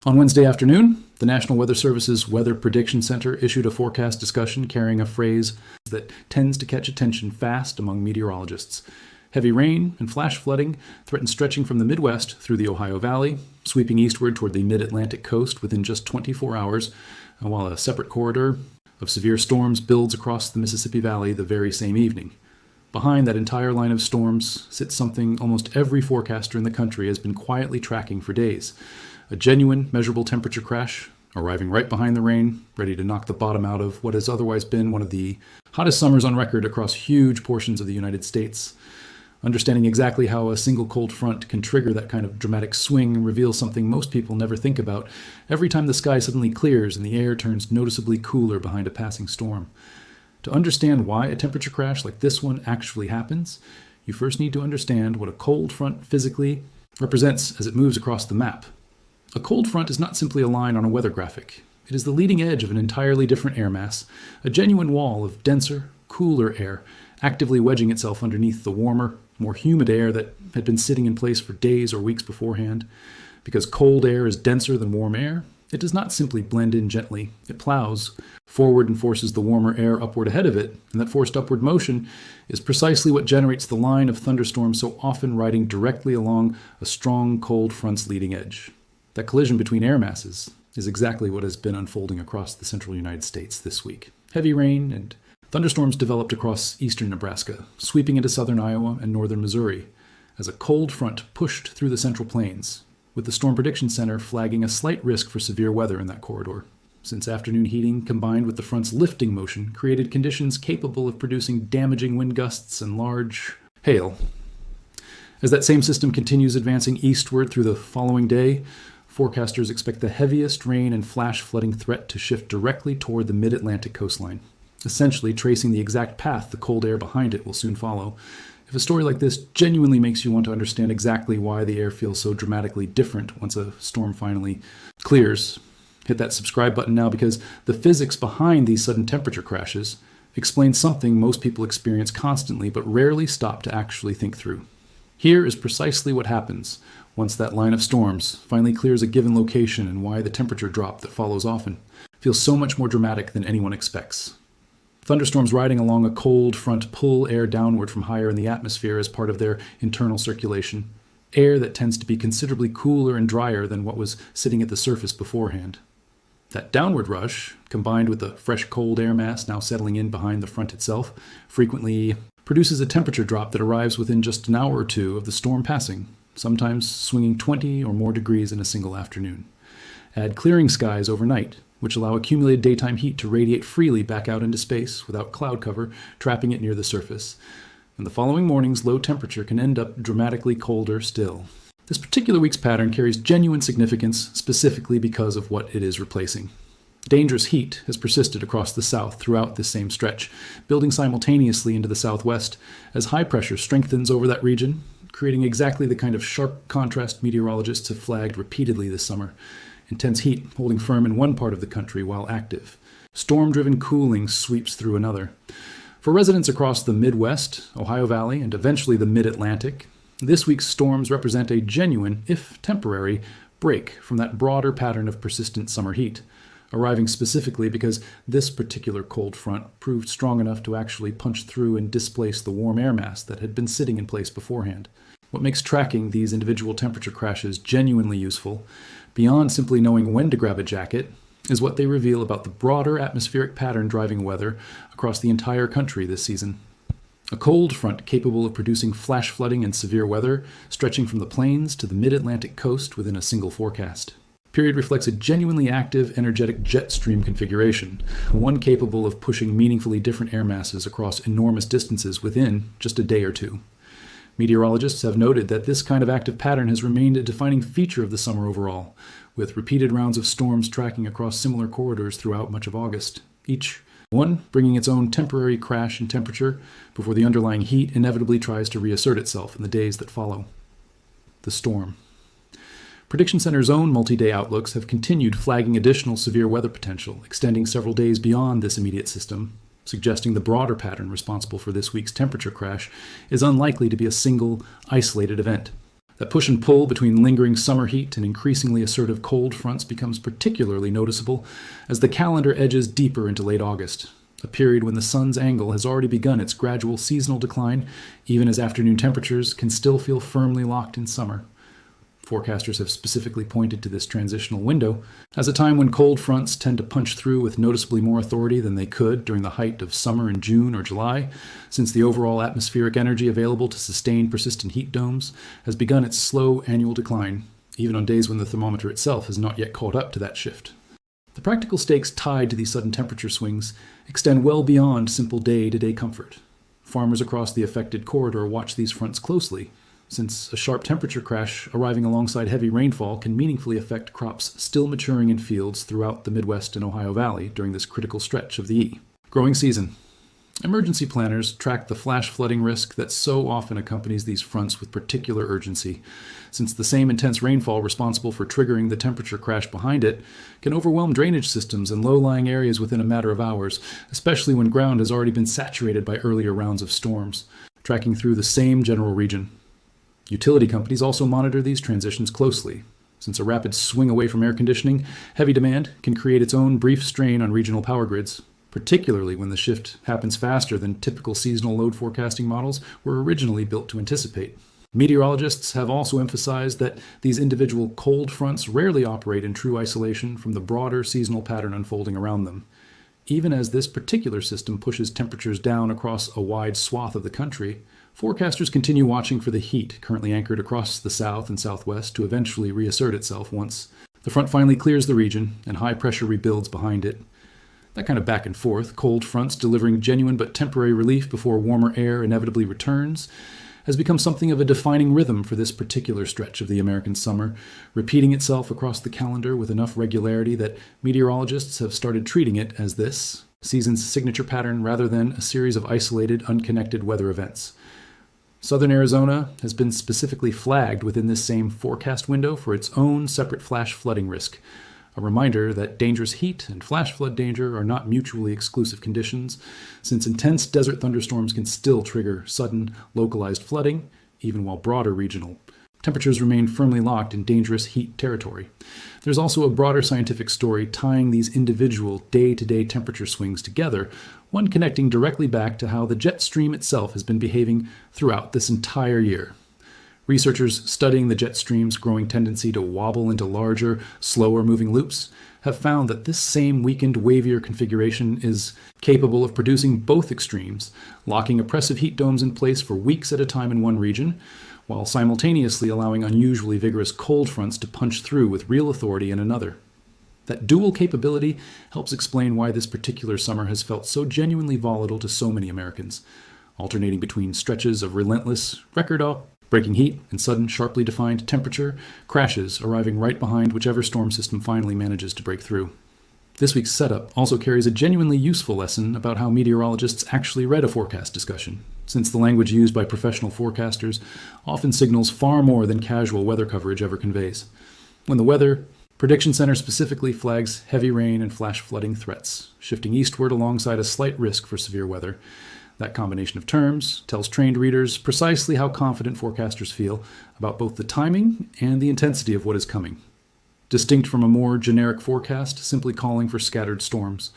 On Wednesday afternoon, the National Weather Service's Weather Prediction Center issued a forecast discussion carrying a phrase that tends to catch attention fast among meteorologists. Heavy rain and flash flooding threaten stretching from the Midwest through the Ohio Valley, sweeping eastward toward the mid-Atlantic coast within just 24 hours, while a separate corridor of severe storms builds across the Mississippi Valley the very same evening. Behind that entire line of storms sits something almost every forecaster in the country has been quietly tracking for days. A genuine, measurable temperature crash, arriving right behind the rain, ready to knock the bottom out of what has otherwise been one of the hottest summers on record across huge portions of the United States. Understanding exactly how a single cold front can trigger that kind of dramatic swing reveals something most people never think about every time the sky suddenly clears and the air turns noticeably cooler behind a passing storm. To understand why a temperature crash like this one actually happens, you first need to understand what a cold front physically represents as it moves across the map. A cold front is not simply a line on a weather graphic. It is the leading edge of an entirely different air mass, a genuine wall of denser, cooler air, actively wedging itself underneath the warmer, more humid air that had been sitting in place for days or weeks beforehand. Because cold air is denser than warm air, it does not simply blend in gently. It plows forward and forces the warmer air upward ahead of it, and that forced upward motion is precisely what generates the line of thunderstorms so often riding directly along a strong cold front's leading edge. That collision between air masses is exactly what has been unfolding across the central United States this week. Heavy rain and thunderstorms developed across eastern Nebraska, sweeping into southern Iowa and northern Missouri, as a cold front pushed through the central plains, with the Storm Prediction Center flagging a slight risk for severe weather in that corridor, since afternoon heating combined with the front's lifting motion created conditions capable of producing damaging wind gusts and large hail. As that same system continues advancing eastward through the following day, forecasters expect the heaviest rain and flash flooding threat to shift directly toward the mid-Atlantic coastline, essentially tracing the exact path the cold air behind it will soon follow. If a story like this genuinely makes you want to understand exactly why the air feels so dramatically different once a storm finally clears, hit that subscribe button now, because the physics behind these sudden temperature crashes explain something most people experience constantly but rarely stop to actually think through. Here is precisely what happens once that line of storms finally clears a given location, and why the temperature drop that follows often feels so much more dramatic than anyone expects. Thunderstorms riding along a cold front pull air downward from higher in the atmosphere as part of their internal circulation, air that tends to be considerably cooler and drier than what was sitting at the surface beforehand. That downward rush, combined with the fresh cold air mass now settling in behind the front itself, frequently produces a temperature drop that arrives within just an hour or two of the storm passing, sometimes swinging 20 or more degrees in a single afternoon. Add clearing skies overnight, which allow accumulated daytime heat to radiate freely back out into space without cloud cover trapping it near the surface, and the following morning's low temperature can end up dramatically colder still. This particular week's pattern carries genuine significance specifically because of what it is replacing. Dangerous heat has persisted across the south throughout this same stretch, building simultaneously into the southwest as high pressure strengthens over that region, creating exactly the kind of sharp contrast meteorologists have flagged repeatedly this summer. Intense heat holding firm in one part of the country while active. Storm-driven cooling sweeps through another. For residents across the Midwest, Ohio Valley, and eventually the Mid-Atlantic, this week's storms represent a genuine, if temporary, break from that broader pattern of persistent summer heat, arriving specifically because this particular cold front proved strong enough to actually punch through and displace the warm air mass that had been sitting in place beforehand. What makes tracking these individual temperature crashes genuinely useful, beyond simply knowing when to grab a jacket, is what they reveal about the broader atmospheric pattern driving weather across the entire country this season. A cold front capable of producing flash flooding and severe weather, stretching from the plains to the mid-Atlantic coast within a single forecast. Period reflects a genuinely active, energetic jet stream configuration, one capable of pushing meaningfully different air masses across enormous distances within just a day or two. Meteorologists have noted that this kind of active pattern has remained a defining feature of the summer overall, with repeated rounds of storms tracking across similar corridors throughout much of August, each one bringing its own temporary crash in temperature before the underlying heat inevitably tries to reassert itself in the days that follow. The storm. Prediction Center's own multi-day outlooks have continued flagging additional severe weather potential, extending several days beyond this immediate system, suggesting the broader pattern responsible for this week's temperature crash is unlikely to be a single, isolated event. That push and pull between lingering summer heat and increasingly assertive cold fronts becomes particularly noticeable as the calendar edges deeper into late August, a period when the sun's angle has already begun its gradual seasonal decline, even as afternoon temperatures can still feel firmly locked in summer. Forecasters have specifically pointed to this transitional window as a time when cold fronts tend to punch through with noticeably more authority than they could during the height of summer in June or July, since the overall atmospheric energy available to sustain persistent heat domes has begun its slow annual decline, even on days when the thermometer itself has not yet caught up to that shift. The practical stakes tied to these sudden temperature swings extend well beyond simple day-to-day comfort. Farmers across the affected corridor watch these fronts closely, since a sharp temperature crash arriving alongside heavy rainfall can meaningfully affect crops still maturing in fields throughout the Midwest and Ohio Valley during this critical stretch of the E. Growing season. Emergency planners track the flash flooding risk that so often accompanies these fronts with particular urgency, since the same intense rainfall responsible for triggering the temperature crash behind it can overwhelm drainage systems and low-lying areas within a matter of hours, especially when ground has already been saturated by earlier rounds of storms, tracking through the same general region. Utility companies also monitor these transitions closely, since a rapid swing away from air conditioning, heavy demand can create its own brief strain on regional power grids, particularly when the shift happens faster than typical seasonal load forecasting models were originally built to anticipate. Meteorologists have also emphasized that these individual cold fronts rarely operate in true isolation from the broader seasonal pattern unfolding around them. Even as this particular system pushes temperatures down across a wide swath of the country, forecasters continue watching for the heat currently anchored across the south and southwest to eventually reassert itself once the front finally clears the region and high pressure rebuilds behind it. That kind of back and forth, cold fronts delivering genuine but temporary relief before warmer air inevitably returns, has become something of a defining rhythm for this particular stretch of the American summer, repeating itself across the calendar with enough regularity that meteorologists have started treating it as this season's signature pattern rather than a series of isolated, unconnected weather events. Southern Arizona has been specifically flagged within this same forecast window for its own separate flash flooding risk, a reminder that dangerous heat and flash flood danger are not mutually exclusive conditions, since intense desert thunderstorms can still trigger sudden, localized flooding, even while broader regional temperatures remain firmly locked in dangerous heat territory. There's also a broader scientific story tying these individual day-to-day temperature swings together, one connecting directly back to how the jet stream itself has been behaving throughout this entire year. Researchers studying the jet stream's growing tendency to wobble into larger, slower-moving loops have found that this same weakened, wavier configuration is capable of producing both extremes, locking oppressive heat domes in place for weeks at a time in one region, while simultaneously allowing unusually vigorous cold fronts to punch through with real authority in another. That dual capability helps explain why this particular summer has felt so genuinely volatile to so many Americans, alternating between stretches of relentless, record-breaking heat and sudden, sharply defined temperature crashes arriving right behind whichever storm system finally manages to break through. This week's setup also carries a genuinely useful lesson about how meteorologists actually read a forecast discussion, since the language used by professional forecasters often signals far more than casual weather coverage ever conveys. When the Weather Prediction Center specifically flags heavy rain and flash flooding threats, shifting eastward alongside a slight risk for severe weather, that combination of terms tells trained readers precisely how confident forecasters feel about both the timing and the intensity of what is coming, distinct from a more generic forecast simply calling for scattered storms.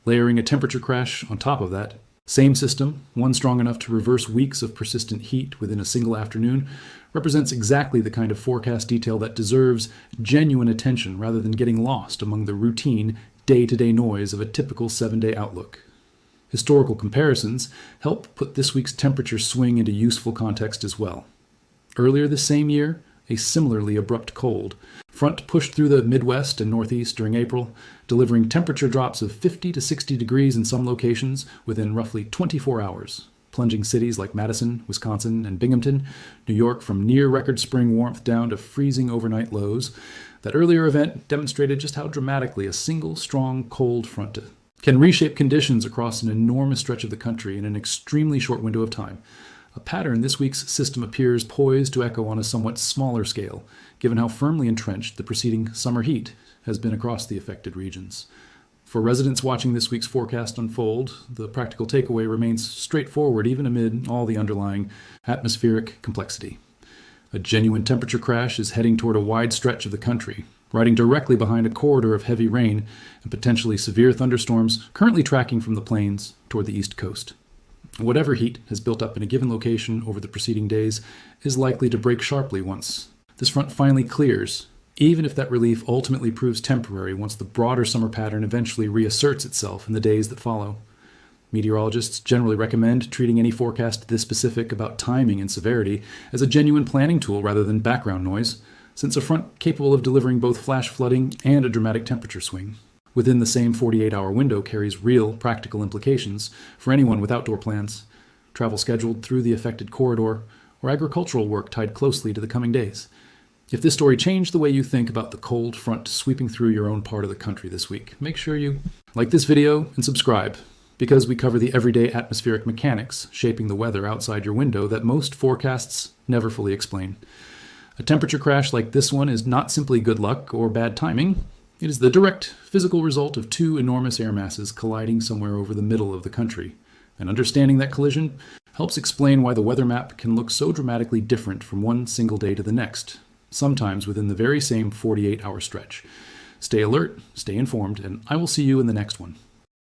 Layering a temperature crash on top of that, same system, one strong enough to reverse weeks of persistent heat within a single afternoon, represents exactly the kind of forecast detail that deserves genuine attention rather than getting lost among the routine, day-to-day noise of a typical 7-day outlook. Historical comparisons help put this week's temperature swing into useful context as well. Earlier this same year, a similarly abrupt cold front pushed through the Midwest and Northeast during April, delivering temperature drops of 50 to 60 degrees in some locations within roughly 24 hours, plunging cities like Madison, Wisconsin, and Binghamton, New York from near-record spring warmth down to freezing overnight lows. That earlier event demonstrated just how dramatically a single strong cold front can reshape conditions across an enormous stretch of the country in an extremely short window of time. A pattern this week's system appears poised to echo on a somewhat smaller scale, given how firmly entrenched the preceding summer heat has been across the affected regions. For residents watching this week's forecast unfold, the practical takeaway remains straightforward even amid all the underlying atmospheric complexity. A genuine temperature crash is heading toward a wide stretch of the country, riding directly behind a corridor of heavy rain and potentially severe thunderstorms currently tracking from the plains toward the east coast. Whatever heat has built up in a given location over the preceding days is likely to break sharply once this front finally clears, even if that relief ultimately proves temporary once the broader summer pattern eventually reasserts itself in the days that follow. Meteorologists generally recommend treating any forecast this specific about timing and severity as a genuine planning tool rather than background noise, since a front capable of delivering both flash flooding and a dramatic temperature swing within the same 48-hour window carries real, practical implications for anyone with outdoor plans, travel scheduled through the affected corridor, or agricultural work tied closely to the coming days. If this story changed the way you think about the cold front sweeping through your own part of the country this week, make sure you like this video and subscribe, because we cover the everyday atmospheric mechanics shaping the weather outside your window that most forecasts never fully explain. A temperature crash like this one is not simply good luck or bad timing. It is the direct physical result of two enormous air masses colliding somewhere over the middle of the country. And understanding that collision helps explain why the weather map can look so dramatically different from one single day to the next, sometimes within the very same 48-hour stretch. Stay alert, stay informed, and I will see you in the next one.